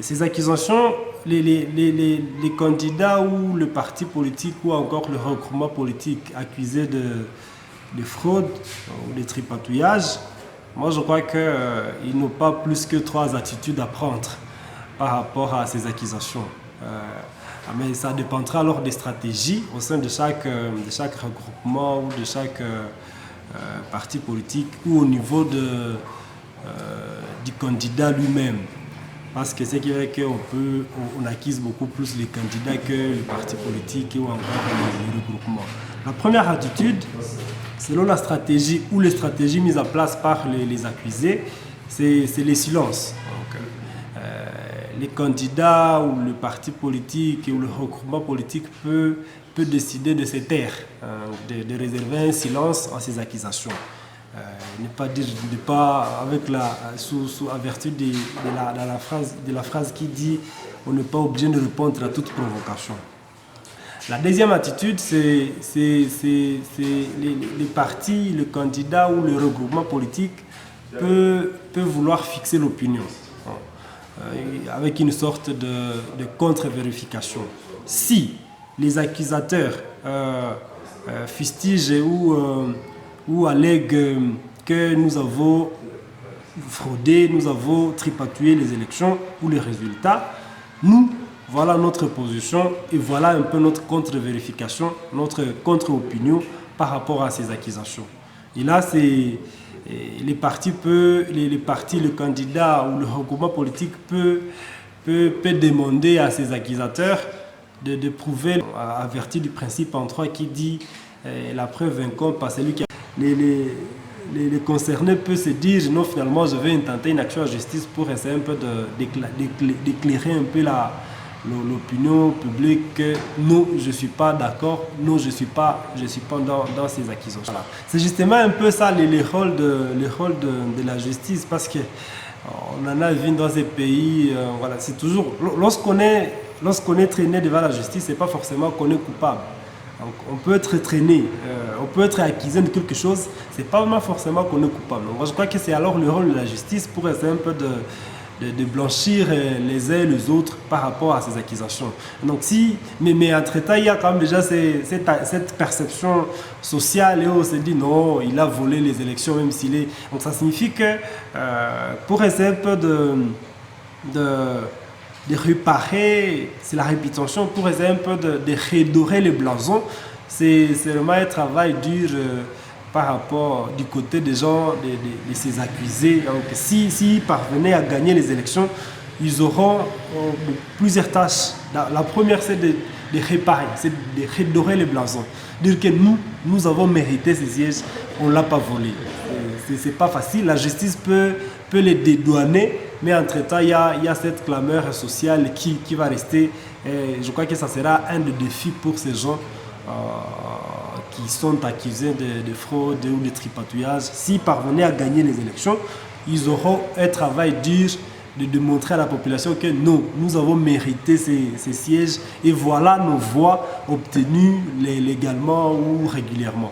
Ces accusations, les candidats ou le parti politique ou encore le regroupement politique accusé de fraude ou de tripatouillage, moi je crois qu'ils n'ont pas plus que trois attitudes à prendre par rapport à ces accusations. Mais ça dépendra alors des stratégies au sein de chaque regroupement ou de chaque parti politique ou au niveau du candidat lui-même. Parce que c'est vrai qu'on accuse beaucoup plus les candidats que les partis politiques ou encore les regroupements. La première attitude, selon la stratégie ou les stratégies mises en place par les accusés, c'est les silences. Donc, les candidats ou le parti politique ou le regroupement politique peut décider de se taire, de réserver un silence à ces accusations. Ne pas dire, sous vertu de la phrase qui dit on n'est pas obligé de répondre à toute provocation. La deuxième attitude, c'est les partis, le candidat ou le regroupement politique peut vouloir fixer l'opinion avec une sorte de contre-vérification. Si les accusateurs fustigent ou allèguent que nous avons fraudé, nous avons tripatouillé les élections ou les résultats, voilà notre position et voilà un peu notre contre-vérification, notre contre-opinion par rapport à ces accusations. Et là, les partis, le candidat ou le regroupement politique peut demander à ses accusateurs de prouver à vertu du principe en droit qui dit la preuve incombe par celui qui a... Les concernés peuvent se dire non, finalement je vais intenter une action en justice pour essayer un peu d'éclairer un peu l'opinion publique que non, je ne suis pas d'accord, non, je suis pas dans ces accusations. Voilà. C'est justement un peu ça les rôles de la justice, parce que on en a vu dans ces pays, voilà, c'est toujours lorsqu'on est traîné devant la justice, c'est pas forcément qu'on est coupable. Donc, on peut être traîné, on peut être accusé de quelque chose, c'est pas vraiment forcément qu'on est coupable. Donc, moi, je crois que c'est alors le rôle de la justice pour essayer un peu de blanchir les uns et les autres par rapport à ces accusations. Donc mais entre-temps, il y a quand même déjà cette perception sociale et on se dit non, il a volé les élections même s'il est... Donc ça signifie que pour essayer un peu de réparer, c'est la réputation, pour essayer un peu de redorer les blasons, c'est vraiment un travail dur par rapport du côté des gens, de ces accusés. Donc s'ils parvenaient à gagner les élections, ils auront plusieurs tâches. La première, c'est de réparer, c'est de redorer les blasons. Dire que nous avons mérité ces sièges, on ne l'a pas volé. C'est pas facile, la justice peut les dédouaner, mais entre-temps, il y a cette clameur sociale qui va rester. Et je crois que ça sera un des défis pour ces gens qui sont accusés de fraude ou de tripatouillage. S'ils parvenaient à gagner les élections, ils auront un travail dur de montrer à la population que non, nous avons mérité ces sièges et voilà nos voix obtenues légalement ou régulièrement.